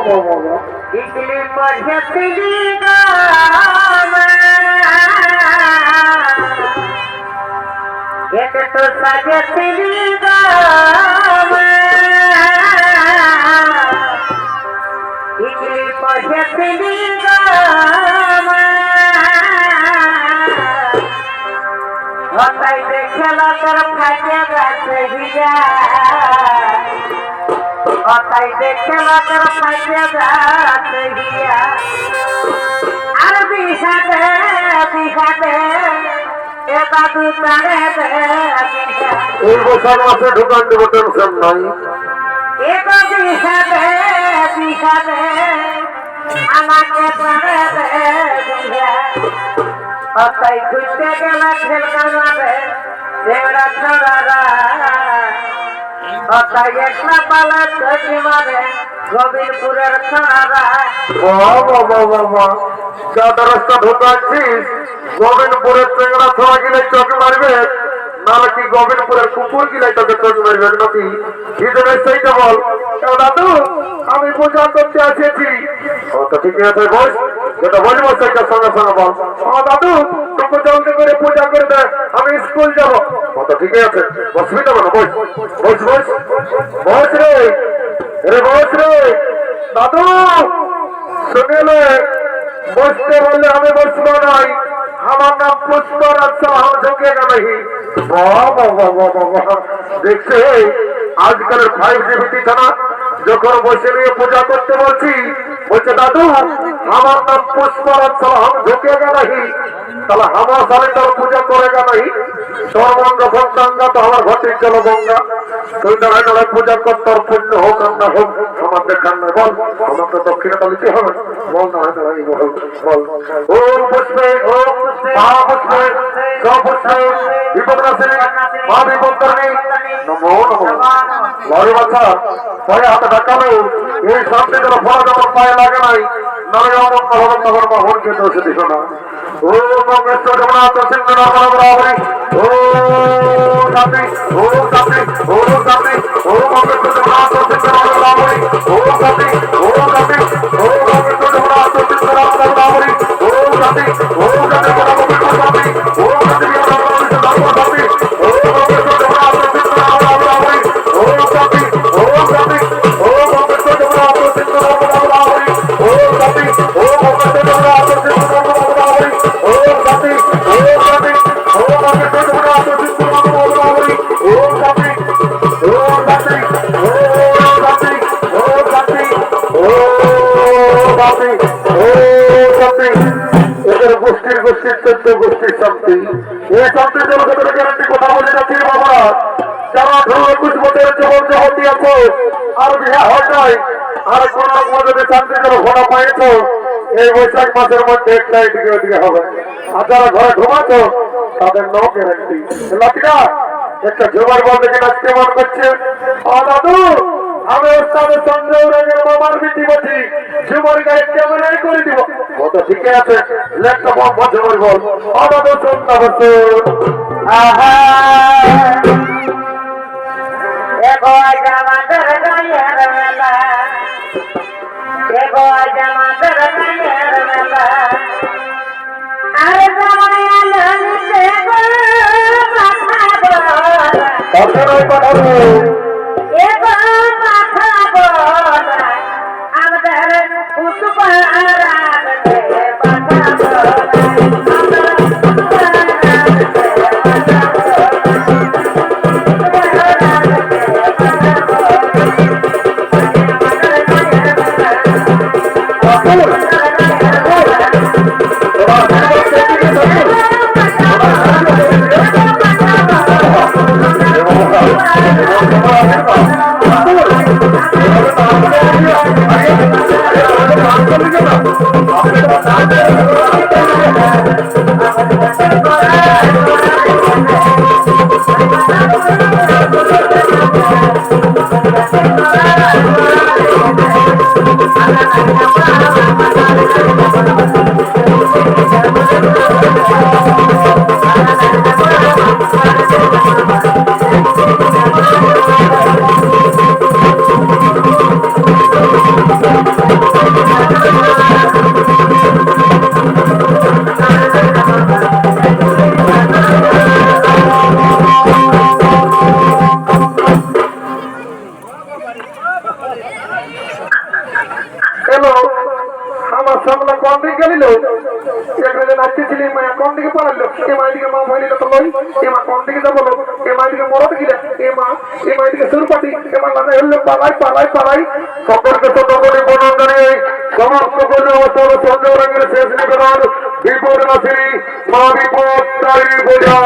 इकली मझली एक तो सजली इकली मझली हताई देखला कर फाटे गाছে হিয়া हताई देखला कर फाटे गाছে হিয়া আর বিহাদে এ বাবু তারে দে বিহা এই বছর মাসে ঢুকান দেব টেনশন নাই এ বাবু বিহাদে আমাকে তারে দে বিহা हताई घुसते गेला ठेलगावे देवरा छोड़ा हताई एकला पाला चोटी मारे गोविंदपुरेर छोड़ा ज्यादा रास्ता ढुकाচ্ছিস গোবিন্দপুরের চেংড়া ছড়া গিলে চোখ মারবে নালে কি গোবিন্দপুরের কুকুর গিলে তোকে চোখ মারবে নাকি ভিতরে সেইটা বল দাদু আমি পূজা করতে এসেছি তো ঠিক আছে বস যেটা বলবো সেটা সঙ্গে সঙ্গে বল দাদু তুমি জলদি করে পূজা করে দে আমি স্কুল যাবো তো ঠিক আছে বসবি তো না বস বস বস বস রে বস রে দাদু শুনেলে বসতে বললে আমি বসবো নাই আমার নাম পুষ্পরাজ সাহা ঝুঁকেগা नहीं দেখছে আজকালের 5G বিটিছানা যখন বসে নিয়ে পূজা করতে বলছি বলছে দাদু আমার নাম পুষ্পরাজ সাহা ঝুঁকেগা नहीं তাহলে আমার সালে তার পূজা করেগা नहीं সর্বঙ্গ ভক্তাঙ্গা তো আমার ঘটে চলো গঙ্গা তুই দাঁড়ায় দাঁড়ায় পূজা কর তোর পুণ্য হোক আর না হোক আমার দেখান না বল আমাকে দক্ষিণে তালিতে হবে বল দাঁড়ায় দাঁড়াই বল ওম পুষ্পে মহাপুষ্পে সপুষ্পে বিপদনাশিনী মা বিপদকর্মী নমো নমো লরি বাচ্চা পরে হাতে ঢাকালো এই শান্তি যেন ফলা যেমন পায়ে লাগে নাই নারে অমন ভগবান তখন বাহনকে দোষে দিস না ও মঙ্গেশ্বর জগন্নাথ সিংহ রাম রাবণী ও শান্তি ও শান্তি ও শান্তি ও মঙ্গেশ্বর জগন্নাথ সিংহ রাম রাবণী ও শান্তি ও শান্তি ও মঙ্গেশ্বর জগন্নাথ সিংহ রাম রাবণী ও শান্তি ও শান্তি ও শান্তি ও শান্তি গোষ্ঠীর শান্তি এই শান্তির জন্য গ্যারান্টি কথা বলে যাচ্ছি বাবা যারা 21 বছরের জীবন জগৎ দিয়েছ আর বিয়ে হয় নাই আর কোন যদি শান্তির জন্য ঘোড়া পাইছ এই বৈশাখ মাসের মধ্যে একটা এদিকে ওদিকে হবে আর যারা ঘরে ঘুমাচ্ছ তাদের নো গ্যারান্টি লাঠিকা একটা ঝুমার বল দেখে নাচতে মন করছে দাদু আমি ওস্তাদের সঞ্জয় রাগের মামার বিটি বলছি ঝুমার গায়ে ক্যামেরাই করে দিব তো ঠিক আছে লেখটা বল ঝুমার বল দাদু শুনতে বসে एगो आजामा दर गायर मेला एगो आजामा दर गायर मेला अरे जमाया लनी से गो माथा बोला एगो माथा बोला अब दर उस पारान के माथा সামলা কোন দিকে গেলিল এখানে নাচতেছিলি মায়া কোন দিকে পালালো এ মায়ের দিকে মা ভইলি তো লই এ মা কোন দিকে যাবো এ মায়ের দিকে মরত গিলা এ মায়ের দিকে সুরপাটি এ মা লাগা হলো পালাই সকলকে সকলে বনন্দনে সমাপ্ত করলে অবসর সঞ্জয় রঙের শেষ নিবেদন বিপদ নাসিনী মা বিপদ তারি বোঝা।